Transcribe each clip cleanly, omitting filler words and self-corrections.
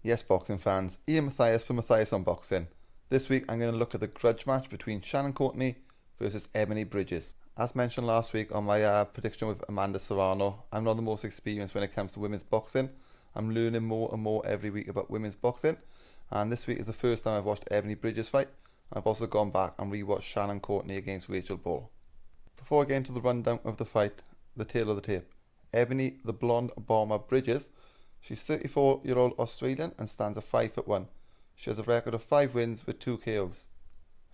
Yes, boxing fans, Ian Matthias from Matthias Unboxing. This week I'm going to look at the grudge match between Shannon Courtenay versus Ebanie Bridges. As mentioned last week on my prediction with Amanda Serrano, I'm not the most experienced when it comes to women's boxing. I'm learning more and more every week about women's boxing, and this week is the first time I've watched Ebanie Bridges fight. I've also gone back and rewatched Shannon Courtenay against Rachel Ball. Before I get into the rundown of the fight, the tail of the tape. Ebanie, the blonde bomber Bridges, she's 34-year-old Australian and stands at 5'1". She has a record of 5 wins with 2 KOs.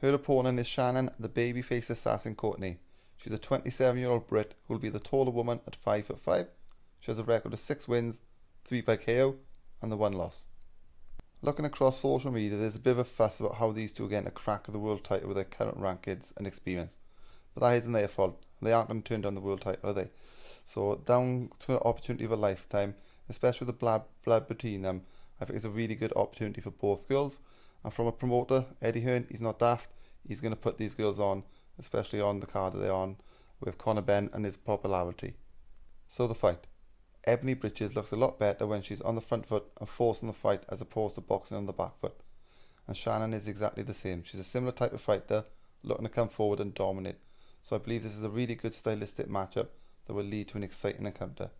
Her opponent is Shannon, the babyface assassin Courtenay. She's a 27-year-old Brit who will be the taller woman at 5'5". She has a record of 6 wins, 3 by KO, and the 1 loss. Looking across social media, there's a bit of a fuss about how these two are getting a crack at the world title with their current rankings and experience. But that isn't their fault. They aren't going to turn down the world title, are they? So down to an opportunity of a lifetime, especially with the blood between them, I think it's a really good opportunity for both girls. And from a promoter, Eddie Hearn, he's not daft. He's going to put these girls on, especially on the card that they're on, with Connor Benn and his popularity. So the fight. Ebanie Bridges looks a lot better when she's on the front foot and forcing the fight as opposed to boxing on the back foot. And Shannon is exactly the same. She's a similar type of fighter, looking to come forward and dominate. So I believe this is a really good stylistic matchup that will lead to an exciting encounter.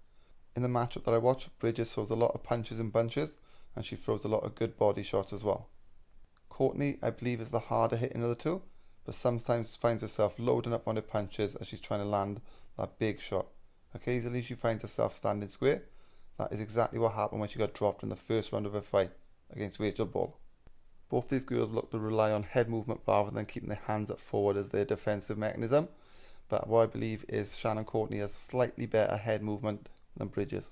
In the matchup that I watched, Bridges throws a lot of punches and bunches, and she throws a lot of good body shots as well. Courtenay, I believe, is the harder hitting of the two, but sometimes finds herself loading up on her punches as she's trying to land that big shot. Occasionally she finds herself standing square. That is exactly what happened when she got dropped in the first round of her fight against Rachel Ball. Both these girls look to rely on head movement rather than keeping their hands up forward as their defensive mechanism, but what I believe is Shannon Courtenay has slightly better head movement than Bridges.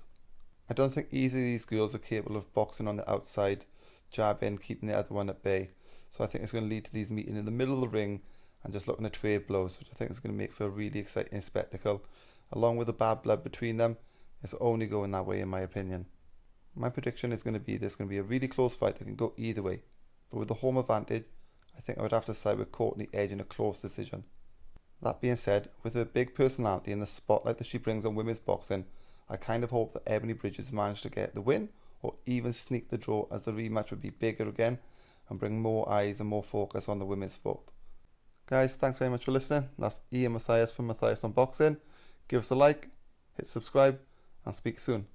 I don't think either of these girls are capable of boxing on the outside, jabbing, keeping the other one at bay. So I think it's going to lead to these meeting in the middle of the ring and just looking to trade blows, which I think is going to make for a really exciting spectacle. Along with the bad blood between them, it's only going that way in my opinion. My prediction is going to be there's going to be a really close fight that can go either way, but with the home advantage, I think I would have to side with Courtenay edging a close decision. That being said, with her big personality and the spotlight that she brings on women's boxing, I kind of hope that Ebanie Bridges managed to get the win or even sneak the draw, as the rematch would be bigger again and bring more eyes and more focus on the women's sport. Guys, thanks very much for listening. That's Ian Matthias from Matthias Unboxing. Give us a like, hit subscribe, and speak soon.